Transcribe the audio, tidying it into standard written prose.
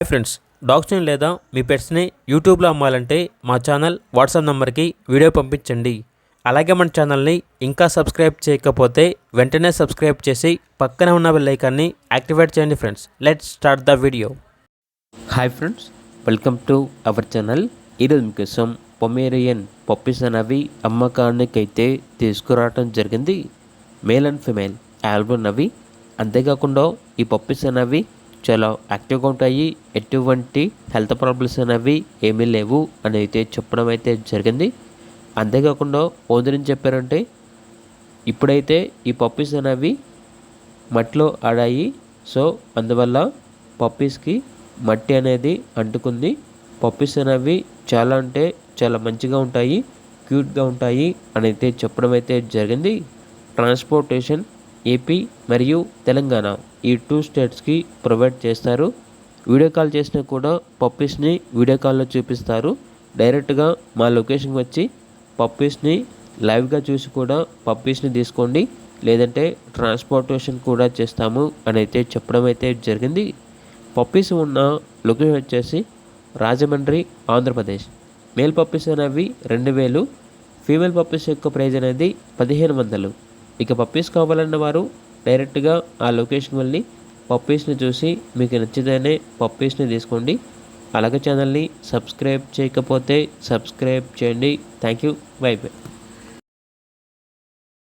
Hi friends, డాగ్స్ని లేదా మీ పెట్స్ని యూట్యూబ్లో అమ్మాలంటే మా ఛానల్ వాట్సాప్ నెంబర్కి వీడియో పంపించండి. అలాగే మన ఛానల్ని ఇంకా సబ్స్క్రైబ్ చేయకపోతే వెంటనే సబ్స్క్రైబ్ చేసి పక్కనే ఉన్న బెల్ ఐకాన్ని యాక్టివేట్ చేయండి. Friends, let's start the video. Hi friends, welcome to our channel. ఈరోజు మీకోసం పొమేరియన్ పప్పీస్ అనేవి అమ్మకానికైతే తీసుకురావడం జరిగింది. మేల్ అండ్ ఫిమేల్ ఆల్బమ్ అవి. అంతేకాకుండా ఈ పప్పీస్ అనేవి చాలా యాక్టివ్గా ఉంటాయి, ఎటువంటి హెల్త్ ప్రాబ్లమ్స్ అనేవి ఏమీ లేవు అని అయితే చెప్పడం అయితే జరిగింది. అంతేకాకుండా ఓనర్ ఏం చెప్పారంటే, ఇప్పుడైతే ఈ పప్పీస్ అనేవి మట్టిలో ఆడాయి, సో అందువల్ల పప్పీస్కి మట్టి అనేది అంటుకుంది. పప్పీస్ అనేవి చాలా అంటే చాలా మంచిగా ఉంటాయి, క్యూట్గా ఉంటాయి అని అయితే చెప్పడం అయితే జరిగింది. ట్రాన్స్పోర్టేషన్ ఏపీ మరియు తెలంగాణ ఈ 2 స్టేట్స్కి ప్రొవైడ్ చేస్తారు. వీడియో కాల్ చేసినా కూడా పప్పీస్ని వీడియో కాల్లో చూపిస్తారు. డైరెక్ట్గా మా లొకేషన్కి వచ్చి పప్పీస్ని లైవ్గా చూసి కూడా పప్పీస్ని తీసుకోండి, లేదంటే ట్రాన్స్పోర్టేషన్ కూడా చేస్తాము అని అయితే చెప్పడం అయితే జరిగింది. పప్పీస్ ఉన్న లొకేషన్ వచ్చేసి రాజమండ్రి, ఆంధ్రప్రదేశ్. మేల్ పప్పీస్ అనేవి 2000, ఫీమేల్ పప్పీస్ యొక్క ప్రైజ్ అనేది 1500. ఇక పప్పీస్ కావాలన్న వారు డైరెక్ట్గా ఆ లొకేషన్ వెళ్ళి పప్పీస్ని చూసి మీకు నచ్చితేనే పప్పీస్ని తీసుకోండి. అలాగే ఛానల్ని సబ్స్క్రైబ్ చేయకపోతే సబ్స్క్రైబ్ చేయండి. Thank you. By by.